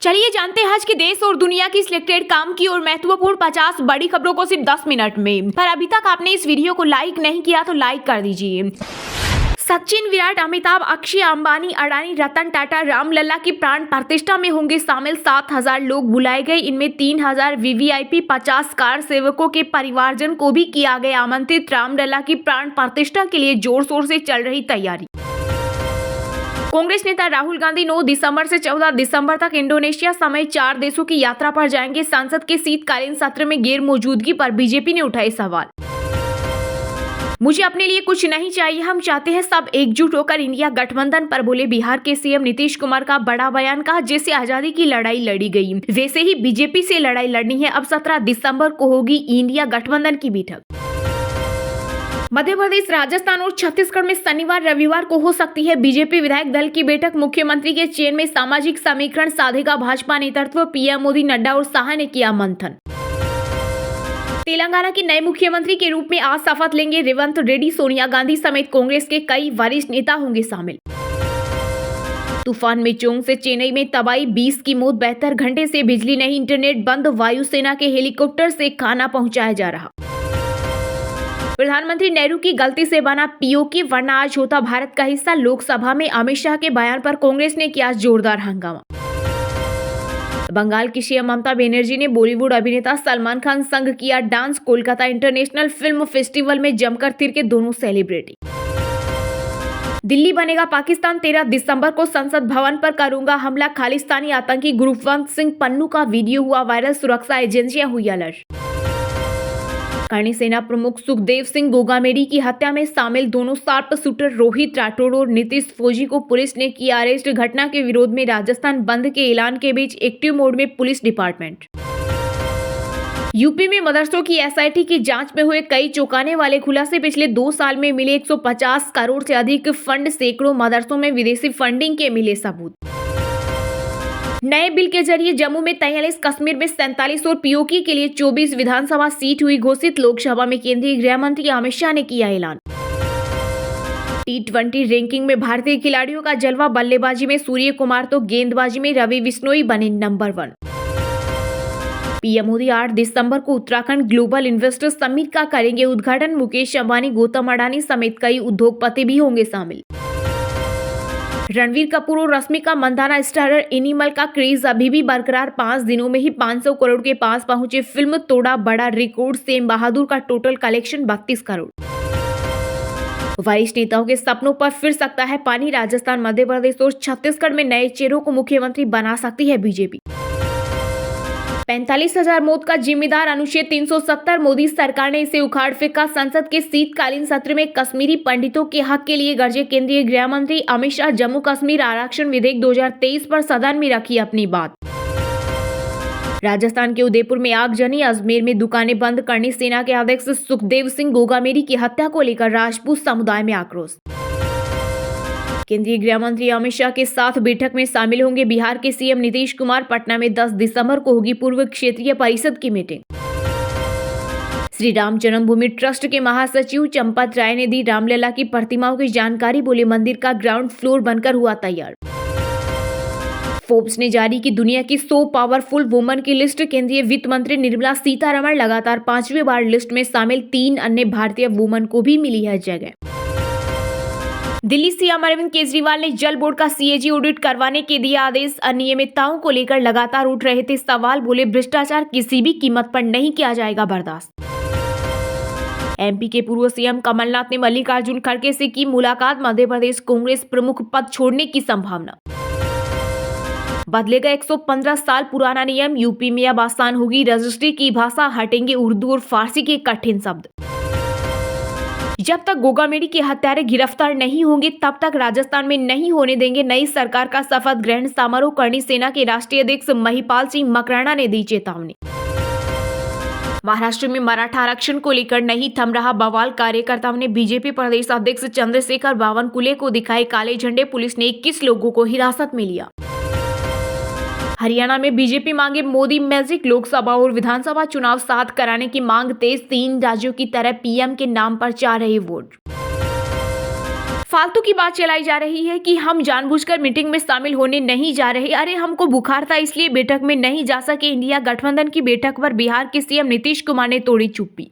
चलिए जानते हैं आज के देश और दुनिया की सिलेक्टेड काम की और महत्वपूर्ण 50 बड़ी खबरों को सिर्फ 10 मिनट में। पर अभी तक आपने इस वीडियो को लाइक नहीं किया तो लाइक कर दीजिए। सचिन, विराट, अमिताभ, अक्षय, अंबानी, अडानी, रतन टाटा, रामलला की प्राण प्रतिष्ठा में होंगे शामिल। 7,000 लोग बुलाए गए, इनमें 3,000 वीवीआईपी, 50 कार सेवकों के परिवारजन को भी किया गया आमंत्रित। रामलला की प्राण प्रतिष्ठा के लिए जोर शोर से चल रही तैयारी। कांग्रेस नेता राहुल गांधी 9 दिसंबर से 14 दिसंबर तक इंडोनेशिया समेत 4 देशों की यात्रा पर जाएंगे। संसद के शीतकालीन सत्र में गैर मौजूदगी पर बीजेपी ने उठाए सवाल। मुझे अपने लिए कुछ नहीं चाहिए, हम चाहते हैं सब एकजुट होकर इंडिया गठबंधन पर बोले बिहार के सीएम नीतीश कुमार का बड़ा बयान। कहा जैसे आजादी की लड़ाई लड़ी गई वैसे ही बीजेपी से लड़ाई लड़नी है। अब 17 दिसंबर को होगी इंडिया गठबंधन की बैठक। मध्य प्रदेश, राजस्थान और छत्तीसगढ़ में शनिवार रविवार को हो सकती है बीजेपी विधायक दल की बैठक। मुख्यमंत्री के चेन में सामाजिक समीकरण साधेगा भाजपा नेतृत्व। पीएम मोदी, नड्डा और शाह ने किया मंथन। तेलंगाना के नए मुख्यमंत्री के रूप में आज शपथ लेंगे रेवंत रेड्डी। सोनिया गांधी समेत कांग्रेस के कई वरिष्ठ नेता होंगे शामिल। तूफान मेचोंग से चेन्नई में तबाही, 20 की मौत। 72 घंटे से बिजली नहीं, इंटरनेट बंद। वायुसेना के हेलीकॉप्टर से खाना पहुंचाया जा रहा। प्रधानमंत्री नेहरू की गलती से बना पीओके, वरना आज होता भारत का हिस्सा। लोकसभा में अमित शाह के बयान पर कांग्रेस ने किया जोरदार हंगामा। बंगाल की सीएम ममता बनर्जी ने बॉलीवुड अभिनेता सलमान खान संग किया dance. Kolkata international film festival में जमकर थिरके दोनों सेलिब्रिटी। दिल्ली बनेगा पाकिस्तान, 13 दिसंबर को संसद भवन पर करूंगा हमला। खालिस्तानी आतंकी गुरवंत सिंह पन्नू का वीडियो हुआ वायरल, सुरक्षा एजेंसियां हुई अलर्ट। करणी सेना प्रमुख सुखदेव सिंह गोगामेडी की हत्या में शामिल दोनों शार्प शूटर रोहित राठौड़ और नीतीश फौजी को पुलिस ने किया अरेस्ट। घटना के विरोध में राजस्थान बंद के ऐलान के बीच एक्टिव मोड में पुलिस डिपार्टमेंट। यूपी में मदरसों की एसआईटी की जांच में हुए कई चौंकाने वाले खुलासे। पिछले 2 साल में मिले 150 करोड़ से अधिक फंड। सैकड़ों मदरसों में विदेशी फंडिंग के मिले सबूत। नए बिल के जरिए जम्मू में 43, कश्मीर में 47 और पीओके के लिए 24 विधानसभा सीट हुई घोषित। लोकसभा में केंद्रीय गृह मंत्री अमित शाह ने किया ऐलान। T20 रैंकिंग में भारतीय खिलाड़ियों का जलवा। बल्लेबाजी में सूर्य कुमार तो गेंदबाजी में रवि बिश्नोई बने नंबर 1। पीएम मोदी 8 दिसंबर को उत्तराखंड ग्लोबल इन्वेस्टर समिट का करेंगे उद्घाटन। मुकेश अंबानी, गौतम अडानी समेत कई उद्योगपति भी होंगे शामिल। रणवीर कपूर और रश्मिका मंदाना स्टारर एनिमल का क्रेज अभी भी बरकरार। 5 दिनों में ही 500 करोड़ के पास पहुंचे। फिल्म तोड़ा बड़ा रिकॉर्ड। सेम बहादुर का टोटल कलेक्शन 32 करोड़। वरिष्ठ नेताओं के सपनों पर फिर सकता है पानी। राजस्थान, मध्य प्रदेश और छत्तीसगढ़ में नए चेहरों को मुख्यमंत्री बना सकती है बीजेपी। 45,000 मौत का जिम्मेदार अनुच्छेद 370, मोदी सरकार ने इसे उखाड़ फेंका। संसद के शीतकालीन सत्र में कश्मीरी पंडितों के हक के लिए गरजे केंद्रीय गृह मंत्री अमित शाह। जम्मू कश्मीर आरक्षण विधेयक 2023 पर सदन में रखी अपनी बात। राजस्थान के उदयपुर में आगजनी। अजमेर में दुकानें बंद करने सेना के अध्यक्ष सुखदेव सिंह गोगामेडी की हत्या को लेकर राजपूत समुदाय में आक्रोश। केंद्रीय गृह मंत्री अमित शाह के साथ बैठक में शामिल होंगे बिहार के सीएम नीतीश कुमार। पटना में 10 दिसंबर को होगी पूर्व क्षेत्रीय परिषद की मीटिंग। श्री राम जन्मभूमि ट्रस्ट के महासचिव चंपत राय ने दी रामलला की प्रतिमाओं की जानकारी। बोले मंदिर का ग्राउंड फ्लोर बनकर हुआ तैयार। फोर्ब्स ने जारी की दुनिया की 100 पावरफुल वुमन की लिस्ट। केंद्रीय वित्त मंत्री निर्मला सीतारमण लगातार 5वीं बार लिस्ट में शामिल। 3 अन्य भारतीय वुमन को भी मिली है जगह। दिल्ली सीएम अरविंद केजरीवाल ने जल बोर्ड का सीएजी ऑडिट करवाने के दिया आदेश। अनियमितताओं को लेकर लगातार उठ रहे थे सवाल। बोले भ्रष्टाचार किसी भी कीमत पर नहीं किया जाएगा बर्दाश्त। एमपी के पूर्व सीएम कमलनाथ ने मल्लिकार्जुन खड़गे से की मुलाकात। मध्य प्रदेश कांग्रेस प्रमुख पद छोड़ने की संभावना। बदलेगा 115 साल पुराना नियम। यूपी में अब आसान होगी रजिस्ट्री की भाषा। हटेंगे उर्दू और फारसी के कठिन शब्द। जब तक गोगामेडी के हत्यारे गिरफ्तार नहीं होंगे तब तक राजस्थान में नहीं होने देंगे नई सरकार का शपथ ग्रहण समारोह। करणी सेना के राष्ट्रीय अध्यक्ष महिपाल सिंह मकराना ने दी चेतावनी। महाराष्ट्र में मराठा आरक्षण को लेकर नहीं थम रहा बवाल। कार्यकर्ताओं ने बीजेपी प्रदेश अध्यक्ष चंद्रशेखर बावनकुले को दिखाए काले झंडे। पुलिस ने 21 लोगों को हिरासत में लिया। हरियाणा में बीजेपी मांगे मोदी मैजिक। लोकसभा और विधानसभा चुनाव साथ कराने की मांग तेज। 3 राज्यों की तरह पीएम के नाम पर चाह रहे वोट। फालतू की बात चलाई जा रही है कि हम जानबूझकर मीटिंग में शामिल होने नहीं जा रहे। अरे हमको बुखार था इसलिए बैठक में नहीं जा सके। इंडिया गठबंधन की बैठक पर बिहार के सीएम नीतीश कुमार ने तोड़ी चुप्पी।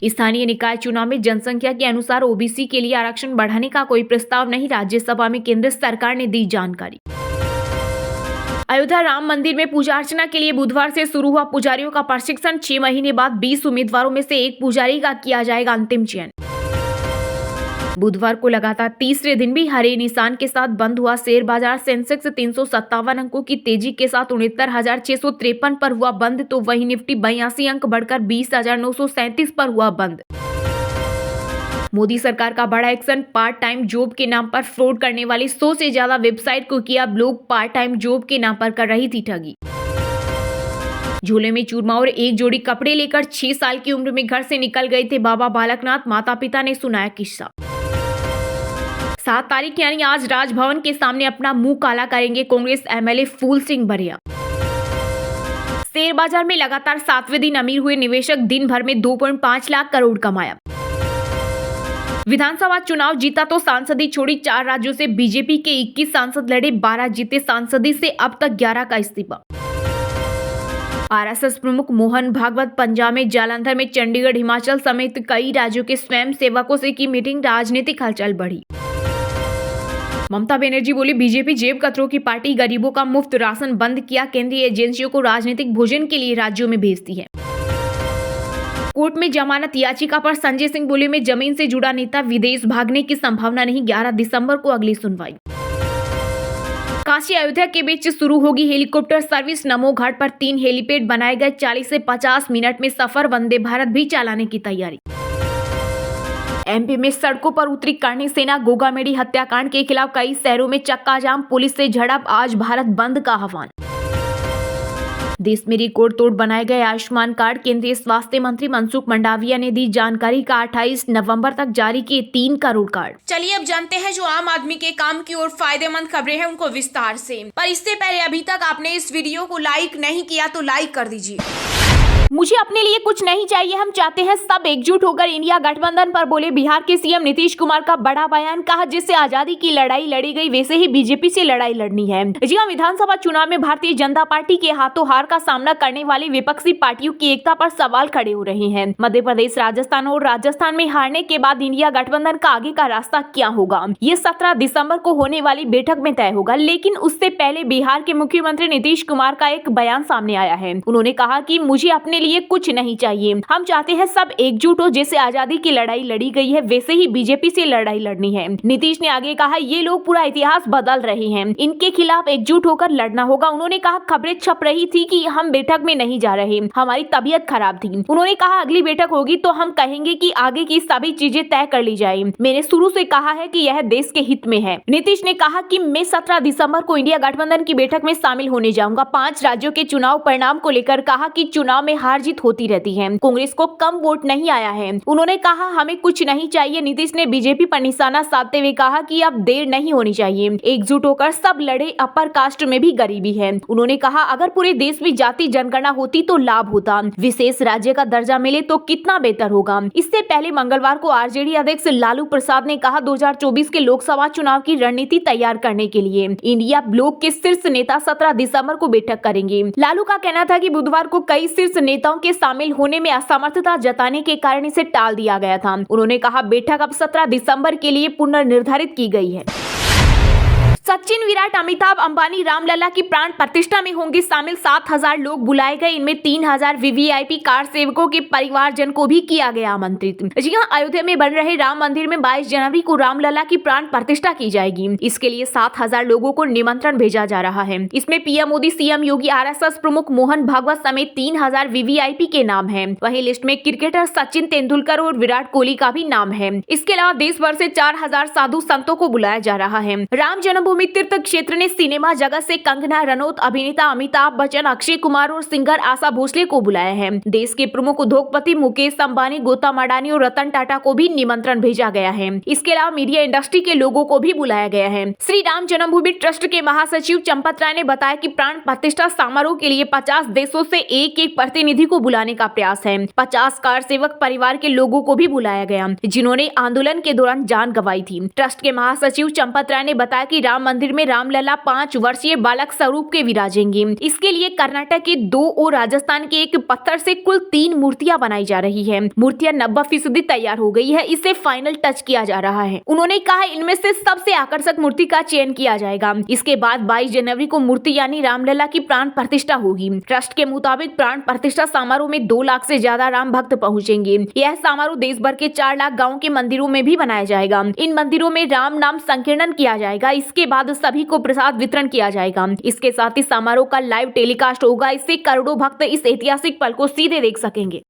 स्थानीय निकाय चुनाव में जनसंख्या के अनुसार ओबीसी के लिए आरक्षण बढ़ाने का कोई प्रस्ताव नहीं, राज्यसभा में केंद्र सरकार ने दी जानकारी। अयोध्या राम मंदिर में पूजा अर्चना के लिए बुधवार से शुरू हुआ पुजारियों का प्रशिक्षण। 6 महीने बाद 20 उम्मीदवारों में से एक पुजारी का किया जाएगा अंतिम चयन। बुधवार को लगातार तीसरे दिन भी हरे निशान के साथ बंद हुआ शेयर बाजार। सेंसेक्स 357 अंकों की तेजी के साथ 69,653 पर हुआ बंद, तो वहीं निफ्टी 82 अंक बढ़कर 20,937 पर हुआ बंद। मोदी सरकार का बड़ा एक्शन, पार्ट टाइम जॉब के नाम पर फ्रॉड करने वाली 100 से ज्यादा वेबसाइट को किया ब्लॉक। पार्ट टाइम जॉब के नाम पर कर रही थी ठगी। झोले में चूरमा और एक जोड़ी कपड़े लेकर 6 साल की उम्र में घर से निकल गए थे बाबा बालकनाथ। माता पिता ने सुनाया किस्सा। 7 तारीख यानी आज राजभवन के सामने अपना मुंह काला करेंगे कांग्रेस एमएलए फूल सिंह बरिया। शेयर बाजार में लगातार 7वें दिन अमीर हुए निवेशक, दिन भर में 2.5 लाख करोड़ कमाया। विधानसभा चुनाव जीता तो सांसदी छोड़ी, 4 राज्यों से बीजेपी के 21 सांसद लड़े, 12 जीते। सांसदी से अब तक 11 का इस्तीफा। आरएसएस प्रमुख मोहन भागवत पंजाब में, जालंधर में, चंडीगढ़, हिमाचल समेत कई राज्यों के स्वयं सेवकों से की मीटिंग, राजनीतिक हलचल बढ़ी। ममता बनर्जी बोली बीजेपी जेब कतरों की पार्टी, गरीबों का मुफ्त राशन बंद किया, केंद्रीय एजेंसियों को राजनीतिक भोजन के लिए राज्यों में भेजती है। कोर्ट में जमानत याचिका पर संजय सिंह बोले में जमीन से जुड़ा नेता, विदेश भागने की संभावना नहीं, 11 दिसंबर को अगली सुनवाई। काशी अयोध्या के बीच शुरू होगी हेलीकॉप्टर सर्विस, नमो घाट पर 3 हेलीपैड बनाए गए, 40 से 50 मिनट में सफर, वंदे भारत भी चलाने की तैयारी। एमपी में सड़कों पर उतरी करणी सेना, गोगामेडी हत्याकांड के खिलाफ कई शहरों में चक्का जाम, पुलिस से झड़प, आज भारत बंद का आह्वान। देश में रिकॉर्ड तोड़ बनाए गए आयुष्मान कार्ड, केंद्रीय स्वास्थ्य मंत्री मनसुख मंडाविया ने दी जानकारी का 28 नवंबर तक जारी किए 3 करोड़ कार्ड। चलिए अब जानते हैं जो आम आदमी के काम की और फायदेमंद खबरें हैं उनको विस्तार से। पर इससे पहले अभी तक आपने इस वीडियो को लाइक नहीं किया तो लाइक कर दीजिए। मुझे अपने लिए कुछ नहीं चाहिए, हम चाहते हैं सब एकजुट होकर इंडिया गठबंधन पर, बोले बिहार के सीएम नीतीश कुमार का बड़ा बयान। कहा जिससे आजादी की लड़ाई लड़ी गई वैसे ही बीजेपी से लड़ाई लड़नी है। जी हां, विधानसभा चुनाव में भारतीय जनता पार्टी के हाथों हार का सामना करने वाली विपक्षी पार्टियों की एकता पर सवाल खड़े हो रहे हैं। मध्य प्रदेश, राजस्थान और राजस्थान में हारने के बाद इंडिया गठबंधन का आगे का रास्ता क्या होगा, ये 17 दिसंबर को होने वाली बैठक में तय होगा। लेकिन उससे पहले बिहार के मुख्यमंत्री नीतीश कुमार का एक बयान सामने आया है। उन्होंने कहा कि मुझे अपने लिए कुछ नहीं चाहिए, हम चाहते हैं सब एकजुट हो, जैसे आजादी की लड़ाई लड़ी गई है वैसे ही बीजेपी से लड़ाई लड़नी है। नीतीश ने आगे कहा ये लोग पूरा इतिहास बदल रहे हैं, इनके खिलाफ एकजुट होकर लड़ना होगा। उन्होंने कहा खबरें छप रही थी कि हम बैठक में नहीं जा रहे, हमारी तबीयत खराब थी। उन्होंने कहा अगली बैठक होगी तो हम कहेंगे कि आगे की सभी चीजें तय कर ली जाए। मैंने शुरू से कहा है कि यह देश के हित में है। नीतीश ने कहा कि मैं 17 दिसंबर को इंडिया गठबंधन की बैठक में शामिल होने जाऊंगा। 5 राज्यों के चुनाव परिणाम को लेकर कहा कि चुनाव में हार जीत होती रहती है, कांग्रेस को कम वोट नहीं आया है। उन्होंने कहा हमें कुछ नहीं चाहिए। नीतीश ने बीजेपी पर निशाना साधते हुए कहा कि अब देर नहीं होनी चाहिए, एकजुट होकर सब लड़े, अपर कास्ट में भी गरीबी है। उन्होंने कहा अगर पूरे देश में जाति जनगणना होती तो लाभ होता, विशेष राज्य का दर्जा मिले तो कितना बेहतर होगा। इससे पहले मंगलवार को आरजेडी अध्यक्ष लालू प्रसाद ने कहा 2024 के लोकसभा चुनाव की रणनीति तैयार करने के लिए इंडिया ब्लॉक के शीर्ष नेता 17 दिसंबर को बैठक करेंगे। लालू का कहना था कि बुधवार को कई शीर्ष नेताओं के शामिल होने में असमर्थता जताने के कारण इसे टाल दिया गया था। उन्होंने कहा बैठक अब 17 दिसंबर के लिए पुनर्निर्धारित की गई है। सचिन, विराट, अमिताभ अंबानी, रामलला की प्राण प्रतिष्ठा में होंगे शामिल। 7,000 लोग बुलाए गए, इनमें 3,000 वीवीआईपी कार सेवकों के परिवारजन को भी किया गया आमंत्रित। जी हां, अयोध्या में बन रहे राम मंदिर में 22 जनवरी को रामलला की प्राण प्रतिष्ठा की जाएगी। इसके लिए 7,000 लोगों को निमंत्रण भेजा जा रहा है। इसमें पीएम मोदी, सीएम योगी, आरएसएस प्रमुख मोहन भागवत समेत 3,000 वीवीआईपी के नाम है। वहीं लिस्ट में क्रिकेटर सचिन तेंदुलकर और विराट कोहली का भी नाम है। इसके अलावा देश भर से 4,000 साधु संतों को बुलाया जा रहा है। राम जन्मभूमि रामभूमि तीर्थ क्षेत्र ने सिनेमा जगत से कंगना रनौत, अभिनेता अमिताभ बच्चन, अक्षय कुमार और सिंगर आशा भोसले को बुलाया है। देश के प्रमुख उद्योगपति मुकेश अंबानी, गौतम अडानी और रतन टाटा को भी निमंत्रण भेजा गया है। इसके अलावा मीडिया इंडस्ट्री के लोगों को भी बुलाया गया है। श्री राम जन्मभूमि ट्रस्ट के महासचिव चंपत राय ने बताया कि प्राण प्रतिष्ठा समारोह के लिए 50 देशों से एक प्रतिनिधि को बुलाने का प्रयास है। 50 कार सेवक परिवार के लोगों को भी बुलाया गया जिन्होंने आंदोलन के दौरान जान गंवाई थी। ट्रस्ट के महासचिव चंपत राय ने बताया कि राम मंदिर में रामलला 5 वर्षीय बालक स्वरूप के विराजेंगे। इसके लिए कर्नाटक के 2 और राजस्थान के 1 पत्थर से कुल 3 मूर्तियां बनाई जा रही है। मूर्तियां 90% तैयार हो गई है, इसे फाइनल टच किया जा रहा है। उन्होंने कहा इनमें से सबसे आकर्षक मूर्ति का चयन किया जाएगा। इसके बाद 22 जनवरी को मूर्ति यानी रामलला की प्राण प्रतिष्ठा होगी। ट्रस्ट के मुताबिक प्राण प्रतिष्ठा समारोह में 2 लाख से ज्यादा राम भक्त पहुंचेंगे। यह समारोह देश भर के 4 लाख गाँव के मंदिरों में भी बनाया जाएगा। इन मंदिरों में राम नाम संकीर्तन किया जाएगा। इसके बाद सभी को प्रसाद वितरण किया जाएगा। इसके साथ ही समारोह का लाइव टेलीकास्ट होगा। इससे करोड़ों भक्त इस ऐतिहासिक पल को सीधे देख सकेंगे।